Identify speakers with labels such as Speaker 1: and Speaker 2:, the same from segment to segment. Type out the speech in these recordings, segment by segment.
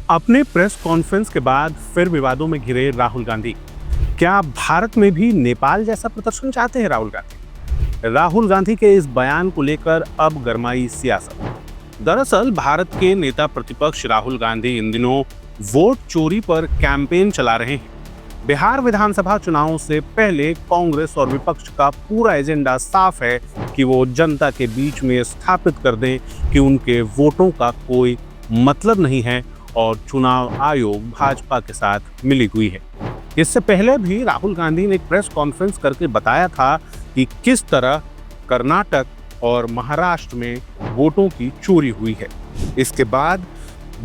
Speaker 1: अपने press conference के बाद फिर विवादों में घिरे राहुल गांधी। क्या भारत में भी नेपाल जैसा प्रदर्शन चाहते हैं राहुल गांधी? राहुल गांधी के इस बयान को लेकर अब गरमाई सियासत। दरअसल भारत के नेता प्रतिपक्ष राहुल गांधी इन दिनों वोट चोरी पर कैंपेन चला रहे हैं। बिहार विधानसभा चुनावों से पहले कांग्रेस और विपक्ष का पूरा एजेंडा साफ है कि वो जनता के बीच में स्थापित कर दें कि उनके वोटों का कोई मतलब नहीं है और चुनाव आयोग भाजपा के साथ मिली हुई है। इससे पहले भी राहुल गांधी ने एक प्रेस कॉन्फ्रेंस करके बताया था कि किस तरह कर्नाटक और महाराष्ट्र में वोटों की चोरी हुई है। इसके बाद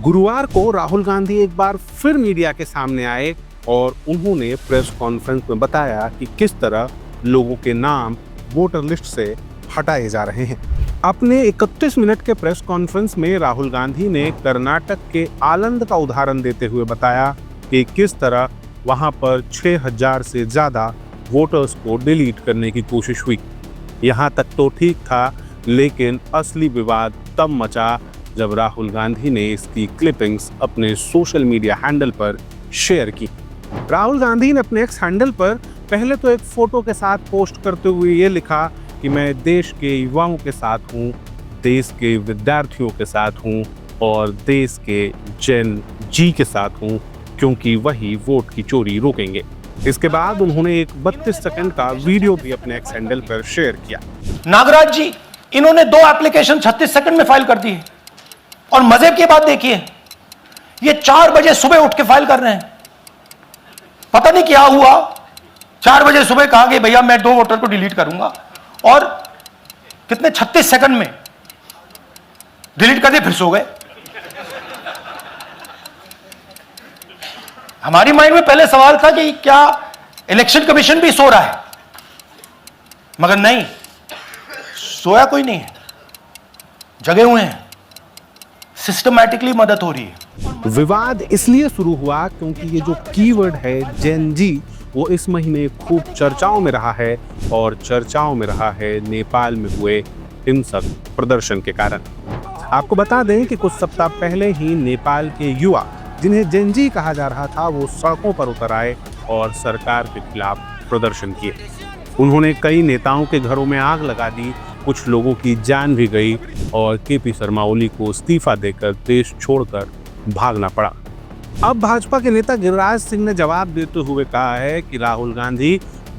Speaker 1: गुरुवार को राहुल गांधी एक बार फिर मीडिया के सामने आए और उन्होंने प्रेस कॉन्फ्रेंस में बताया कि किस तरह लोगों के नाम वोटर लिस्ट से हटाए जा रहे हैं। अपने 31 मिनट के प्रेस कॉन्फ्रेंस में राहुल गांधी ने कर्नाटक के आलंद का उदाहरण देते हुए बताया कि किस तरह वहां पर 6000 से ज्यादा वोटर्स को डिलीट करने की कोशिश हुई। यहां तक तो ठीक था, लेकिन असली विवाद तब मचा जब राहुल गांधी ने इसकी क्लिपिंग्स अपने सोशल मीडिया हैंडल पर शेयर की। राहुल गांधी ने अपने एक्स हैंडल पर पहले तो एक फोटो के साथ पोस्ट करते हुए ये लिखा कि मैं देश के युवाओं के साथ हूँ, देश के विद्यार्थियों के साथ हूँ और देश के जेन जी के साथ हूँ, क्योंकि वही वोट की चोरी रोकेंगे। इसके बाद उन्होंने एक 32 सेकंड का वीडियो भी अपने एक्स हैंडल पर शेयर किया।
Speaker 2: नागराज जी, इन्होंने 2 एप्लीकेशन 36 सेकंड में फाइल कर दी है और मजे की बात देखिए, ये 4 बजे सुबह उठ के फाइल कर रहे हैं। पता नहीं क्या हुआ, 4 बजे सुबह कहा कि भैया मैं 2 वोटर को डिलीट करूंगा और कितने 36 सेकंड में डिलीट कर दिए, फिर सो गए। हमारी माइंड में पहले सवाल था कि क्या इलेक्शन कमीशन भी सो रहा है, मगर नहीं, सोया कोई नहीं है, जगे हुए हैं, सिस्टमैटिकली मदद हो रही है।
Speaker 1: विवाद इसलिए शुरू हुआ क्योंकि ये जो कीवर्ड है जेन जी, वो इस महीने खूब चर्चाओं में रहा है और चर्चाओं में रहा है नेपाल में हुए हिंसक प्रदर्शन के कारण। आपको बता दें कि कुछ सप्ताह पहले ही नेपाल के युवा, जिन्हें जेन जी कहा जा रहा था, वो सड़कों पर उतर आए और सरकार के खिलाफ प्रदर्शन किए। उन्होंने कई नेताओं के घरों में आग लगा दी, कुछ लोगों की जान भी गई और केपी शर्मा ओली को इस्तीफा देकर देश छोड़कर भागना पड़ा। अब भाजपा के नेता गिरिराज सिंह ने जवाब देते हुए कहा है कि राहुल गांधी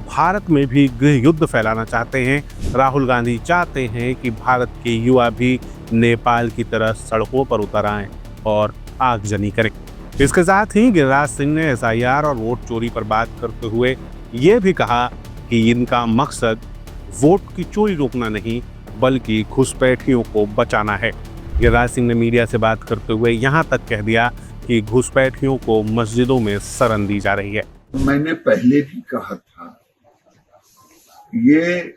Speaker 1: भारत में भी गृह युद्ध फैलाना चाहते हैं। राहुल गांधी चाहते हैं कि भारत के युवा भी नेपाल की तरह सड़कों पर उतर आएं और आगजनी करें। इसके साथ ही गिरिराज सिंह ने SIR और वोट चोरी पर बात करते हुए ये भी कहा कि इनका मकसद वोट की चोरी रोकना नहीं, बल्कि घुसपैठियों को बचाना है। गिरिराज सिंह ने मीडिया से बात करते हुए यहाँ तक कह दिया कि घुसपैठियों को मस्जिदों में शरण दी जा रही है।
Speaker 3: मैंने पहले भी कहा था, ये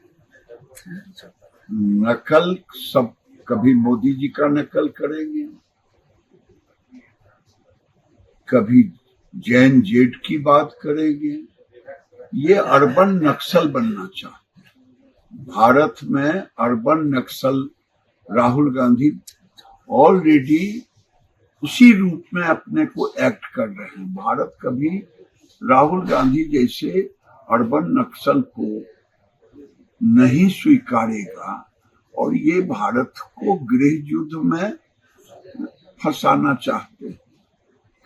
Speaker 3: नकल सब, कभी मोदी जी का नकल करेंगे, कभी जैन जेठ की बात करेंगे। ये अर्बन नक्सल बनना चाहते हैं। भारत में अर्बन नक्सल राहुल गांधी ऑलरेडी उसी रूप में अपने को एक्ट कर रहे हैं। भारत कभी राहुल गांधी जैसे अर्बन नक्सल को नहीं स्वीकारेगा और ये भारत को गृह युद्ध में फंसाना चाहते हैं।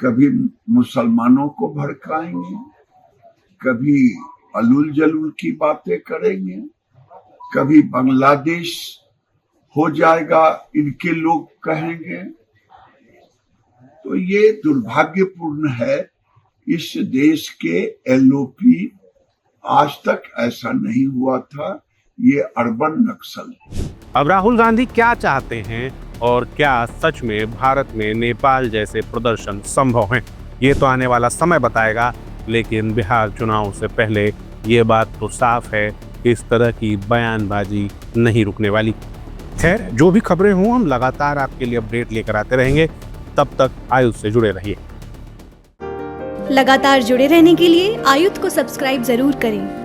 Speaker 3: कभी मुसलमानों को भड़काएंगे, कभी अलूल जलूल की बातें करेंगे, कभी बांग्लादेश हो जाएगा इनके लोग कहेंगे। तो ये दुर्भाग्यपूर्ण है। इस देश के LOP आज तक ऐसा नहीं हुआ था। ये अर्बन नक्सल।
Speaker 1: अब राहुल गांधी क्या चाहते हैं और क्या सच में भारत में नेपाल जैसे प्रदर्शन संभव हैं, ये तो आने वाला समय बताएगा। लेकिन बिहार चुनाव से पहले ये बात तो साफ है कि इस तरह की बयानबाजी नहीं रुकने वाली। खैर, जो भी खबरें हों, हम लगातार आपके लिए अपडेट लेकर आते रहेंगे। तब तक आयुध से जुड़े रहिए।
Speaker 4: लगातार जुड़े रहने के लिए आयुध को सब्सक्राइब जरूर करें।